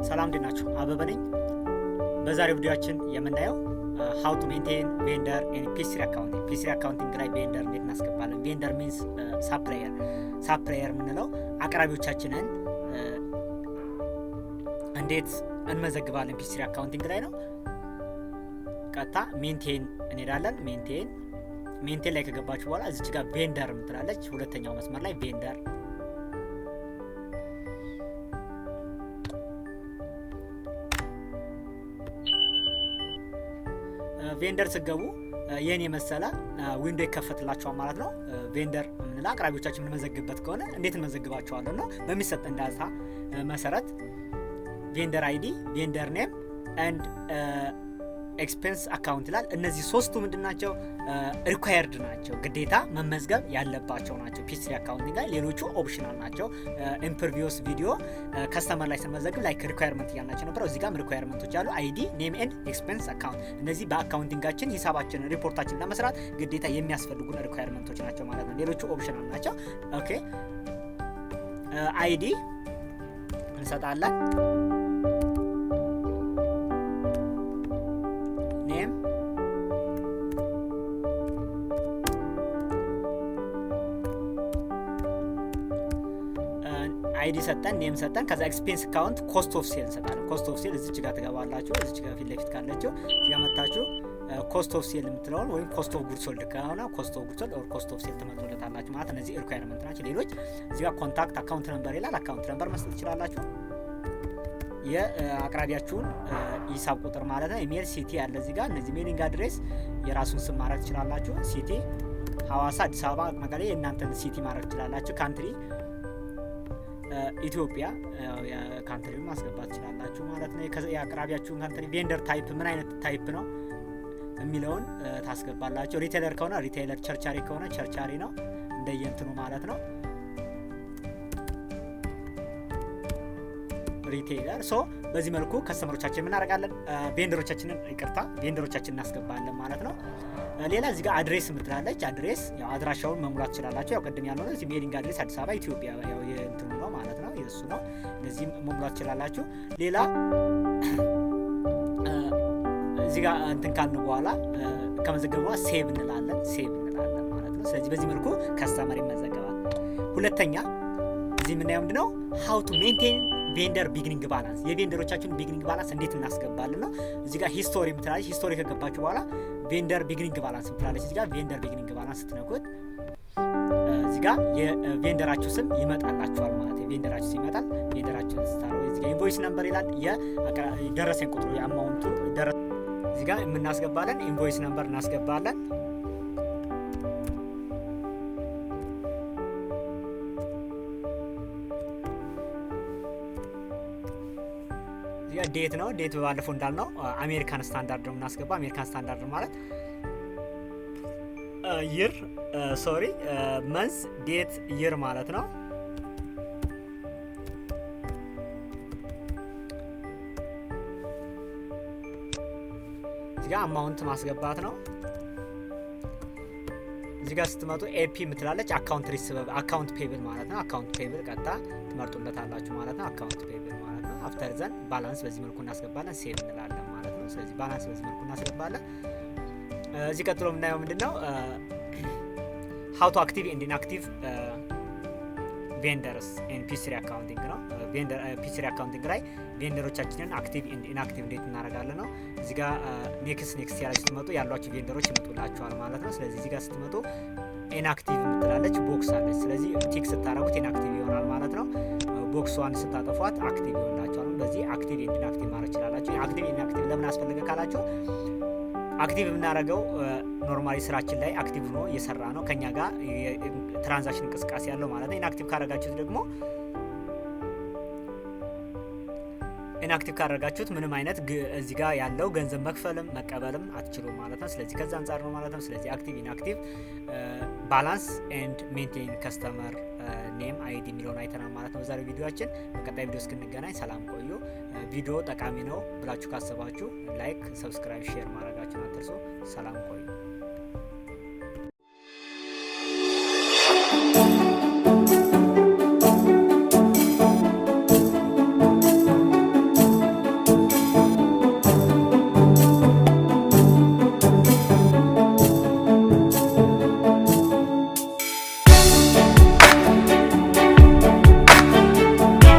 ሰላም እንዴት ናችሁ? አበበ ነኝ። በዛሬው ቪዲዮአችን የምናየው how to maintain vendor in P3 accounting። P3 accounting ላይ vendor እንዴት እናስገባለን? vendor means supplier የምንለው አቅራቢዎቻችንን እንዴት እንመዘግባለን P3 accounting ላይ ነው። ቀጥታ ሜንቴን እንሄዳለን። ሜንቴን ላይ ከገባችሁ በኋላ እዚች ጋር ቬንደር ምትላለች፣ ሁለተኛው መስመር ላይ ቬንደር ስገቡ የኔ መሰለ ዊንዶው ይከፈትላችኋል ማለት ነው። ቬንደር ምንላ አቅራቢዎቻችን የምንመዘግብበት ከሆነ እንዴት እንመዘግባቸዋለን ነው። በሚሰጠን ዳታ መሰረት ቬንደር አይዲ፣ ቬንደር ኔም ኤንድ ኤክስፔንስ አካውንት ይላል። እነዚህ ሶስቱ ምንድናቸው? ሪኳየርድ ናቸው፣ ግዴታ መመዝገብ ያለባቸው ናቸው P3 አካውንቲንግ ላይ። ሌሎቹ ኦፕሽናል ናቸው። ኢን ፕሪቪየስ ቪዲዮ ከስተመር ላይ ስንመዘግብ ላይክ ሪኳየርመንት እያልናቸው ነበር። እዚህ ጋርም ሪኳየርመንቶች አሉ፣ አይዲ፣ ኔም ኤንድ ኤክስፔንስ አካውንት። እነዚህ በአካውንቲንጋችን ሂሳባችን ሪፖርታችን ለመስራት ግዴታ የሚያስፈልጉን ሪኳየርመንቶች ናቸው ማለት ነው። ሌሎቹ ኦፕሽናል ናቸው። ኦኬ አይዲ እንሰጣለን፣ ኔም አይዲ ሰጠን፣ ኔም ሰጠን። ከዛ ኤክስፔንስ አካውንት ኮስት ኦፍ ሴል እንሰጣለን። ኮስት ኦፍ ሴል እዚች ጋር ትገባላችሁ። እዚች ጋር ፊት ለፊት ካለችው እዚህ ጋር መጣችሁ ኮስት ኦፍ ሴል የምትለውን ወይም ኮስት ኦፍ ጉድ ሶልድ ከሆነ ኮስት ኦፍ ጉድ ሶልድ ኦር ኮስት ኦፍ ሴል ትመጡለታላችሁ ማለት። እነዚህ ሪኳየርመንት ናቸው። ሌሎች እዚህ ጋር ኮንታክት አካውንት ነምበር ይላል። አካውንት ነምበር መስጠት ትችላላችሁ። የአቅራቢያችሁን ሂሳብ ቁጥር ማለት ነው። ኢሜል፣ ሲቲ ያለ እዚህ ጋር። እነዚህ ሜሊንግ አድሬስ የራሱን ስም ማድረግ ትችላላችሁ። ሲቲ ሐዋሳ፣ አዲስ አበባ፣ መቀሌ የእናንተን ሲቲ ማድረግ ትችላላችሁ። ካንትሪ ኢትዮጵያ ካንትሪውን ማስገባት ትችላላችሁ ማለት ነው። የአቅራቢያችሁን ካንትሪ፣ ቬንደር ታይፕ ምን አይነት ታይፕ ነው የሚለውን ታስገባላችሁ። ሪቴለር ከሆነ ሪቴለር፣ ቸርቻሪ ከሆነ ቸርቻሪ ነው እንደየንትኑ ማለት ነው። ሪቴለር በዚህ መልኩ ከስተመሮቻችን ምን እናደርጋለን? ቬንደሮቻችንን እናስገባለን ማለት ነው። ሌላ እዚህ ጋር አድሬስ የምትላለች። አድሬስ ያው አድራሻውን መሙላት ትችላላችሁ። ያው ቅድም ያልነው እዚህ ሜሊንግ አድሬስ አዲስ አበባ ኢትዮጵያ ያው የእንትኑ ነው ማለት ነው፣ የእሱ ነው። እነዚህ መሙላት ትችላላችሁ። ሌላ እዚህ ጋር እንትን ካልን በኋላ ከመዘገቡ በኋላ ሴቭ እንላለን ማለት ነው። ስለዚህ በዚህ መልኩ ከስተመር ይመዘገባል። ሁለተኛ እዚህ የምናየው ምንድነው? how to maintain ቬንደር ቢግኒንግ ባላንስ፣ የቬንደሮቻችን ቢግኒንግ ባላንስ እንዴት እናስገባለን ነው። እዚህ ጋር ሂስቶሪ ምትላለች። ሂስቶሪ ከገባችሁ በኋላ ቬንደር ቢግኒንግ ባላንስ ምትላለች። እዚህ ጋር ቬንደር ቢግኒንግ ባላንስ ስትነኩት እዚህ ጋር የቬንደራችሁ ስም ይመጣላችኋል ማለት ነው። ቬንደራችሁ ስም ይመጣል። ቬንደራችሁን ስታረው እዚህ ጋር ኢንቮይስ ነምበር ይላል። የደረሰኝ ቁጥሩ የአማውንቱ እዚህ ጋር የምናስገባለን። ኢንቮይስ ነምበር እናስገባለን። ዴት ነው። ዴት ባለፈው እንዳልነው አሜሪካን ስታንዳርድ ነው የምናስገባው። አሜሪካን ስታንዳርድ ማለት ይር መንዝ ዴት ይር ማለት ነው። እዚህ ጋር አማውንት ማስገባት ነው። እዚህ ጋር ስትመጡ ኤፒ ምትላለች። አካውንት ሪሲቨብል፣ አካውንት ፔብል ማለት ነው። አካውንት ፔብል ቀጥታ ትመርጡለታላችሁ ማለት ነው። አካውንት ፔብል ማለት ነው። አፍተር ዘን ባላንስ በዚህ መልኩ እናስገባለን። ሴቭ እንላለን ማለት ነው። ስለዚህ ባላንስ በዚህ መልኩ እናስገባለን። እዚህ ቀጥሎ የምናየው ምንድነው? how to active and inactive vendors in P3 accounting ነው። P3 accounting ላይ ቬንደሮቻችንን አክቲቭ ኤንድ ኢንአክቲቭ እንዴት እናደርጋለን ነው። እዚህ ጋር ኔክስት ያላችሁ ስትመጡ ያሏችሁ ቬንደሮች ይመጡላችኋል ማለት ነው። ስለዚህ እዚህ ጋር ስትመጡ ኢንአክቲቭ የምትላለች ቦክስ አለች። ስለዚህ ቲክ ስታረጉት ኢንአክቲቭ ይሆናል ማለት ነው። ቦክሷን ስታጠፏት አክቲቭ ይሆንላችኋል። በዚህ አክቲቭ ኤንድ ኢንአክቲቭ ማድረግ ይችላላችሁ። አክቲቭ ኤንድ ኢንአክቲቭ ለምን አስፈለገ ካላችሁ አክቲቭ የምናደርገው ኖርማሊ ስራችን ላይ አክቲቭ ሆኖ እየሰራ ነው ከኛ ጋር ትራንዛክሽን እንቅስቃሴ ያለው ማለት ነው። ኢንአክቲቭ ካደረጋችሁት ደግሞ ኢንአክቲቭ ካደረጋችሁት ምንም አይነት እዚህ ጋር ያለው ገንዘብ መክፈልም መቀበልም አትችሉም ማለት ነው። ስለዚህ ከዛ አንጻር ነው ማለት ነው። ስለዚህ አክቲቭ ኢንአክቲቭ ባላንስ ኤንድ ሜንቴን ከስተመር ኔም አይዲ የሚለውን አይተናል ማለት ነው በዛሬው ቪዲዮአችን። በቀጣይ ቪዲዮ እስክንገናኝ ሰላም ቆዩ። ቪዲዮ ጠቃሚ ነው ብላችሁ ካሰባችሁ ላይክ፣ ሰብስክራይብ፣ ሼር ማድረጋችሁን አትርሱ። ሰላም ቆዩ።